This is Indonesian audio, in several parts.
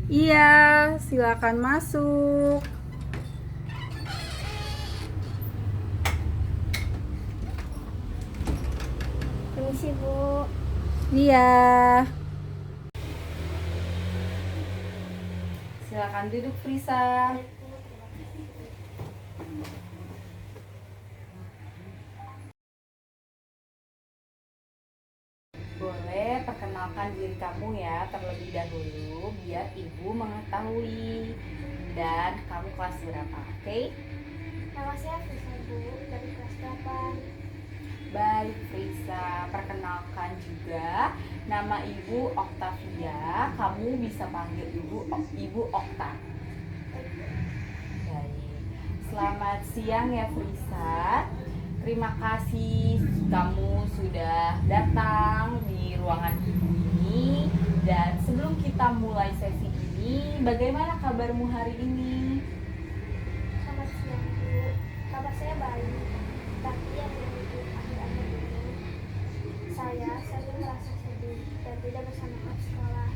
Iya, silakan masuk. Permisi, Bu. Iya. Silakan duduk, Frisa. Boleh perkenalkan diri kamu ya terlebih dahulu biar ibu mengetahui. Dan kamu kelas berapa, oke? Nama saya Frisa, Bu, dari kelas 8. Baik, Frisa, perkenalkan juga nama ibu Oktavia. Kamu bisa panggil ibu Okta. Baik. Selamat siang ya, Frisa. Terima kasih kamu sudah datang di ruangan ibu ini. Dan sebelum kita mulai sesi ini, bagaimana kabarmu hari ini? Selamat siang, Bu. Kabar saya baik, tapi yang menyebut akhir-akhir ini, saya sering merasa sedih dan tidak bersemangat sekolah.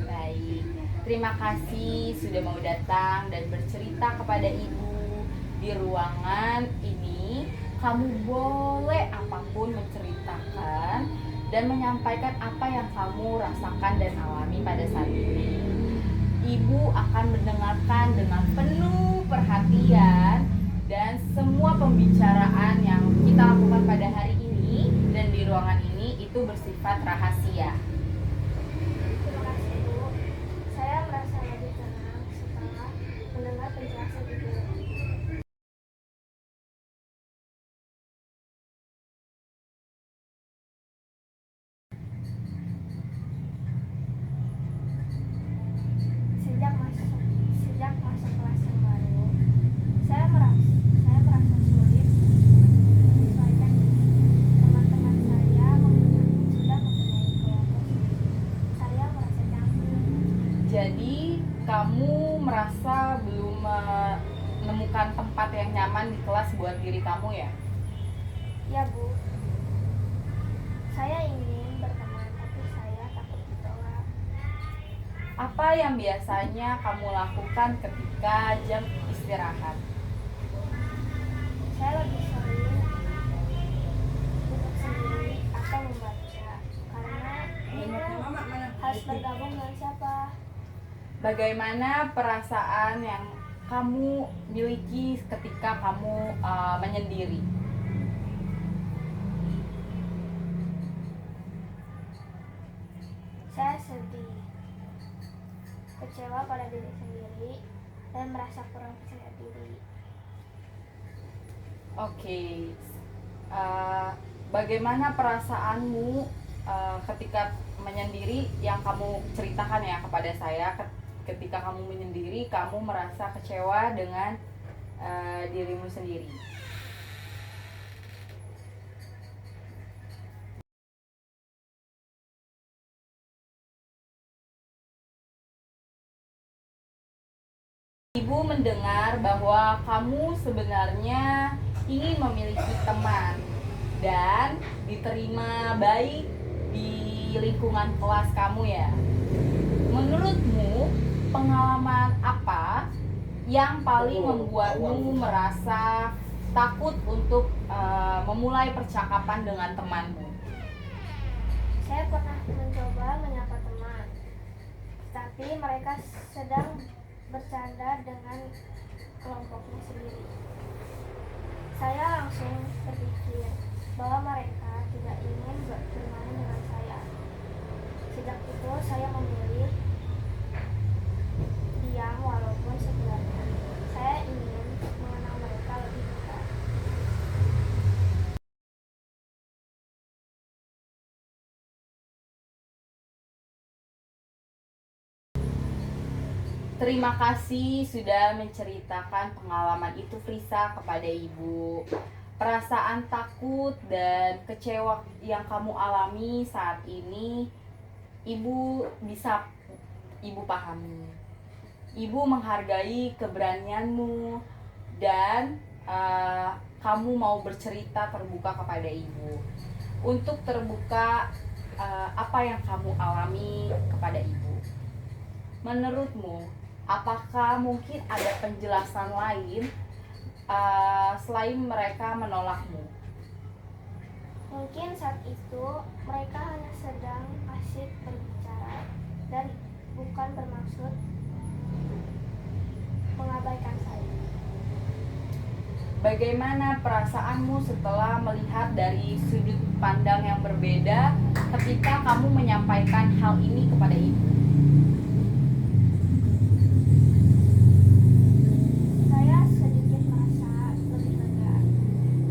Baik, terima kasih sudah mau datang dan bercerita kepada ibu di ruangan ini. Kamu boleh apapun menceritakan dan menyampaikan apa yang kamu rasakan dan alami pada saat ini. Ibu akan mendengarkan dengan penuh perhatian dan semua pembicaraan yang kita lakukan pada hari ini dan di ruangan ini itu bersifat rahasia. Terima kasih, Bu. Saya merasa lebih tenang setelah mendengar penjelasan Ibu. Sejak masuk kelas yang baru, saya merasa sulit menyesuaikan diri. Teman-teman saya sudah mempunyai kelompok sendiri. Saya merasa canggung. Jadi kamu merasa belum menemukan tempat yang nyaman di kelas buat diri kamu ya? Ya, Bu. Saya ingin berteman, tapi saya takut ditolak. Apa yang biasanya kamu lakukan ketika jam istirahat? Saya lebih sering duduk sendiri atau membaca, karena bingung harus bergabung dengan siapa. Bagaimana perasaan yang kamu miliki ketika kamu menyendiri? Saya sedih, kecewa pada diri sendiri, dan merasa kurang percaya diri. Oke, bagaimana perasaanmu ketika menyendiri yang kamu ceritakan ya kepada saya? Ketika kamu menyendiri, kamu merasa kecewa dengan dirimu sendiri. Ibu mendengar bahwa kamu sebenarnya ingin memiliki teman dan diterima baik di lingkungan kelas kamu ya. Menurutmu, pengalaman apa yang paling membuatmu merasa takut untuk memulai percakapan dengan temanmu? Saya pernah mencoba menyapa teman, tapi mereka sedang bercanda dengan kelompoknya sendiri. Saya langsung berpikir bahwa mereka tidak ingin bermain dengan saya. Sejak itu saya memilih diam, walaupun sebenarnya saya ingin mengenal mereka lebih dekat. Terima kasih sudah menceritakan pengalaman itu, Frisa, kepada ibu. Perasaan takut dan kecewa yang kamu alami saat ini, ibu bisa pahami. Ibu menghargai keberanianmu dan kamu mau bercerita terbuka kepada ibu. Untuk terbuka apa yang kamu alami kepada ibu. Menurutmu, apakah mungkin ada penjelasan lain selain mereka menolakmu? Mungkin saat itu mereka hanya sedang asyik berbicara dan bukan bermaksud mengabaikan saya. Bagaimana perasaanmu setelah melihat dari sudut pandang yang berbeda ketika kamu menyampaikan hal ini kepada ibu? Saya sedikit merasa lebih lega.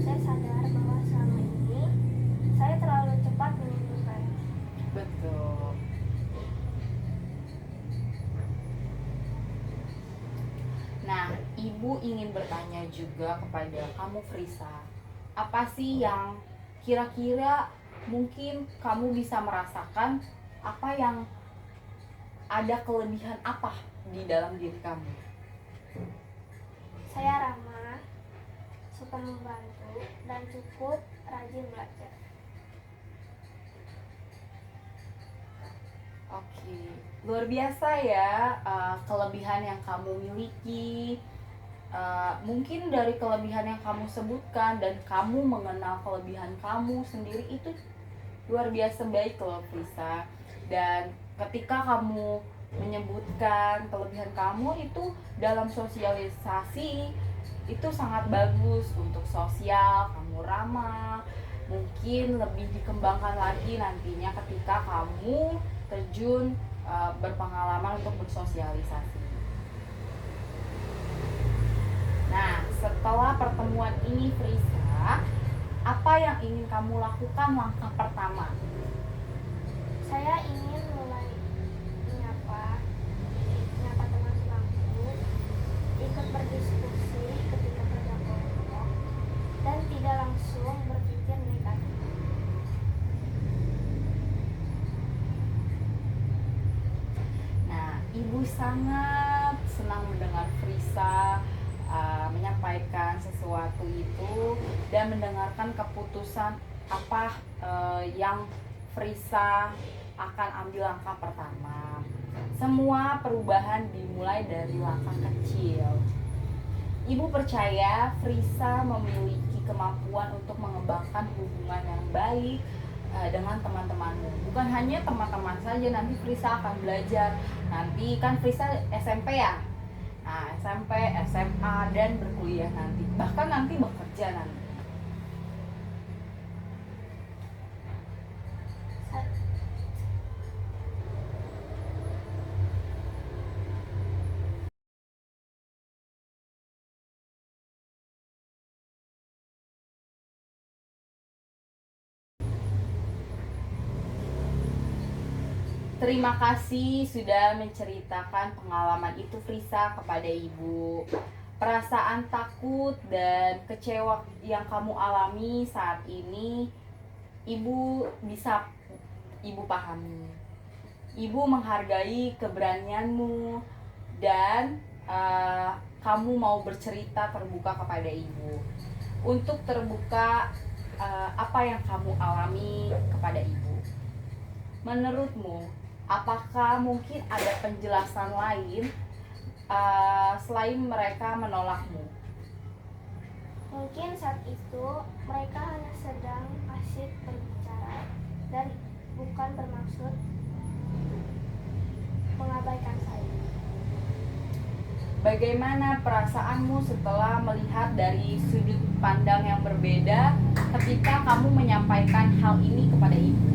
Saya sadar bahwa selama ini saya terlalu cepat menyimpulkan. Betul. Nah, ibu ingin bertanya juga kepada kamu, Frisa. Apa sih yang kira-kira mungkin kamu bisa merasakan, apa yang ada kelebihan apa di dalam diri kamu? Saya ramah, suka membantu, dan cukup rajin belajar. Oke, luar biasa ya kelebihan yang kamu miliki. Mungkin dari kelebihan yang kamu sebutkan dan kamu mengenal kelebihan kamu sendiri itu luar biasa baik loh, Frisa. Dan ketika kamu menyebutkan kelebihan kamu itu dalam sosialisasi itu sangat bagus untuk sosial, kamu ramah. Mungkin lebih dikembangkan lagi nantinya ketika kamu terjun berpengalaman untuk bersosialisasi. Nah, setelah pertemuan ini, Frisa, apa yang ingin kamu lakukan langkah pertama? Saya ingin mulai menyapa teman-temanku, ikut berdiskusi ketika berjam kelompok, dan tidak langsung berpikir negatif. Nah, ibu sangat senang mendengar Frisa menyampaikan sesuatu itu dan mendengarkan keputusan apa yang Frisa akan ambil langkah pertama. Semua perubahan dimulai dari langkah kecil. Ibu percaya Frisa memiliki kemampuan untuk mengembangkan hubungan yang baik dengan teman-temanmu. Bukan hanya teman-teman saja, nanti Frisa akan belajar. Nanti kan Frisa SMP ya. Nah, SMP, SMA, dan berkuliah nanti. Bahkan nanti bekerja nanti. Terima kasih sudah menceritakan pengalaman itu, Frisa, kepada ibu. Perasaan takut dan kecewa yang kamu alami saat ini, ibu bisa ibu pahami. Ibu menghargai keberanianmu dan kamu mau bercerita terbuka kepada ibu. Untuk terbuka apa yang kamu alami kepada ibu. Menurutmu, apakah mungkin ada penjelasan lain selain mereka menolakmu? Mungkin saat itu mereka hanya sedang asyik berbicara dan bukan bermaksud mengabaikan saya. Bagaimana perasaanmu setelah melihat dari sudut pandang yang berbeda ketika kamu menyampaikan hal ini kepada ibu?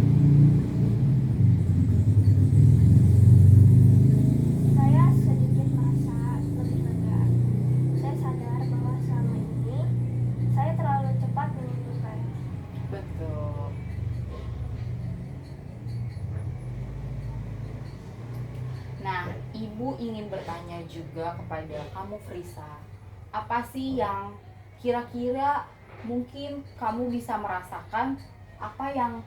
Saya sedikit merasa lebih lega. Saya sadar bahwa selama ini saya terlalu cepat menyimpulkan. Betul. Nah, ibu ingin bertanya juga kepada kamu, Frisa. Apa sih yang kira-kira mungkin kamu bisa merasakan, apa yang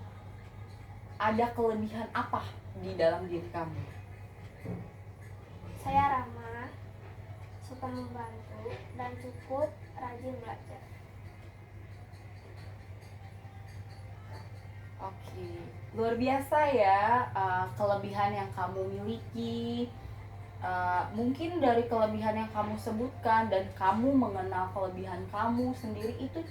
ada kelebihan apa di dalam diri kamu? Saya ramah, suka membantu, dan cukup rajin belajar. Oke, luar biasa ya kelebihan yang kamu miliki. Mungkin dari kelebihan yang kamu sebutkan dan kamu mengenal kelebihan kamu sendiri itu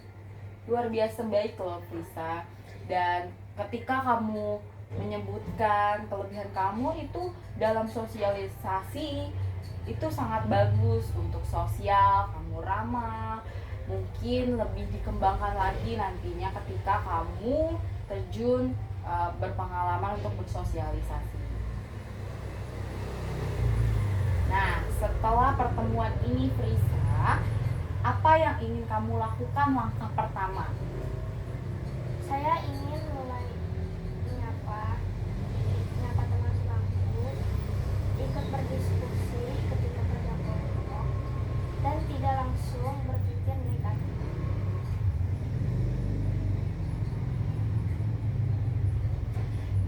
luar biasa baik loh Frisa. Dan ketika kamu menyebutkan kelebihan kamu itu dalam sosialisasi itu sangat bagus untuk sosial, kamu ramah. Mungkin lebih dikembangkan lagi nantinya ketika kamu terjun berpengalaman untuk bersosialisasi. Nah, setelah pertemuan ini Frisa, apa yang ingin kamu lakukan langkah pertama? Saya ingin mulai menyapa teman-temanku, ikut berdiskusi ketika kerja kelompok, dan tidak langsung berpikir negatif.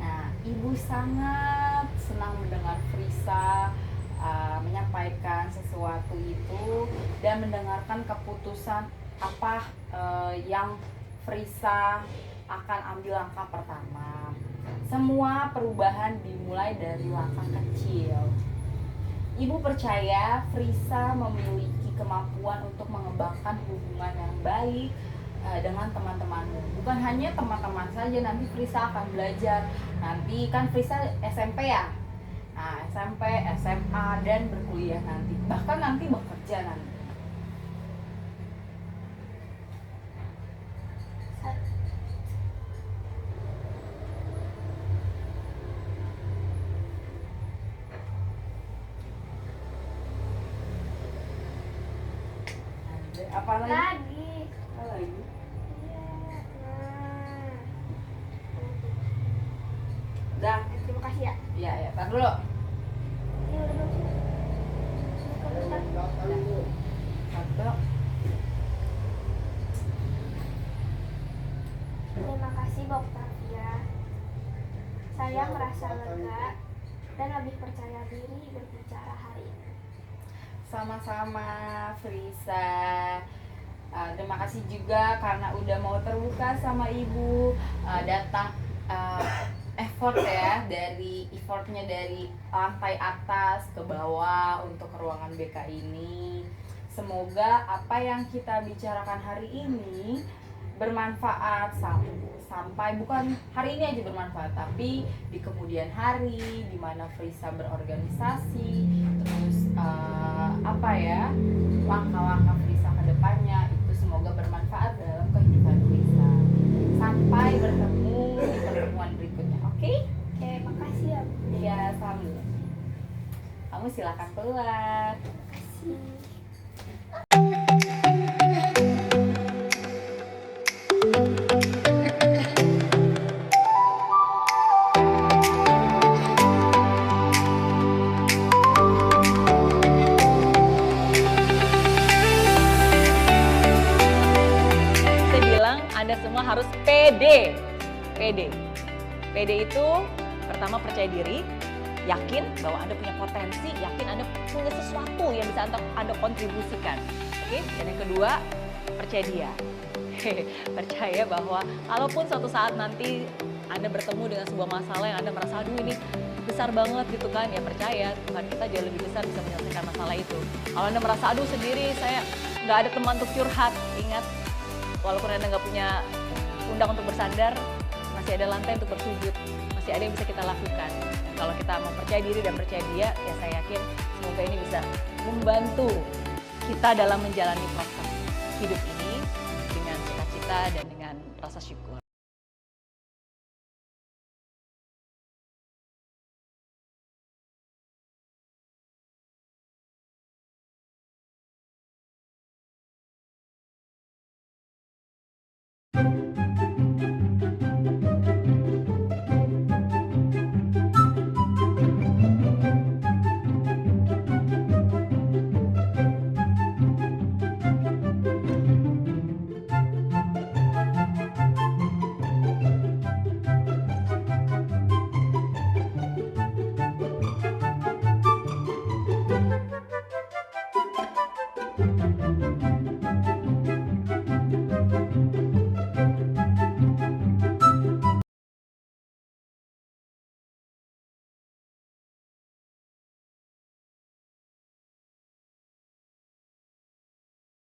Nah, Ibu sangat senang mendengar Frisa menyampaikan sesuatu itu dan mendengarkan keputusan apa yang Frisa akan ambil langkah pertama. Semua perubahan dimulai dari langkah kecil. Ibu percaya Frisa memiliki kemampuan untuk mengembangkan hubungan yang baik dengan teman-temanmu. Bukan hanya teman-teman saja, nanti Frisa akan belajar. Nanti kan Frisa SMP ya. Nah, SMP, SMA, dan berkuliah nanti. Bahkan nanti bekerja nanti. Apa lagi? Apa lagi? Iya. Nah. Udah. Terima kasih ya. Iya, ya, tar dulu. Ini udah belum sih? Satu. Terima kasih Boktavia. Saya merasa lega dan lebih percaya diri berbicara hari ini. Sama-sama Frisa. Terima kasih juga karena udah mau terbuka sama Ibu, datang effortnya dari lantai atas ke bawah untuk ruangan BK ini. Semoga apa yang kita bicarakan hari ini bermanfaat sampai bukan hari ini aja bermanfaat, tapi di kemudian hari di mana Frisa berorganisasi, terus langkah-langkah Frisa ke depannya itu semoga bermanfaat dalam kehidupan Frisa. Sampai bertemu di pertemuan berikutnya, oke? Oke, makasih ya. Iya, selalu. Kamu silakan keluar. Makasih. Anda semua harus pede. Pede itu pertama percaya diri, yakin bahwa Anda punya potensi, yakin Anda punya sesuatu yang bisa Anda kontribusikan. Oke? Dan yang kedua, percaya dia. Percaya bahwa kalaupun suatu saat nanti Anda bertemu dengan sebuah masalah yang Anda merasa, aduh ini besar banget gitu kan, ya percaya Tuhan kita jauh lebih besar bisa menyelesaikan masalah itu. Kalau Anda merasa, aduh sendiri saya nggak ada teman untuk curhat, ingat, walaupun Anda nggak punya undang untuk bersandar, masih ada lantai untuk bersujud, masih ada yang bisa kita lakukan. Kalau kita mau percaya diri dan percaya dia, ya saya yakin semoga ini bisa membantu kita dalam menjalani proses hidup ini dengan sukacita dan dengan rasa syukur.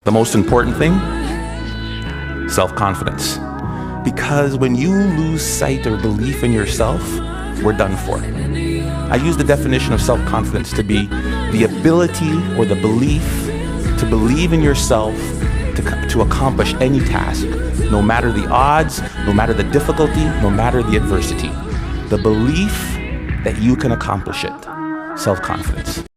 The most important thing? Self-confidence. Because when you lose sight or belief in yourself, we're done for. I use the definition of self-confidence to be the ability or the belief to believe in yourself to accomplish any task, no matter the odds, no matter the difficulty, no matter the adversity. The belief that you can accomplish it. Self-confidence.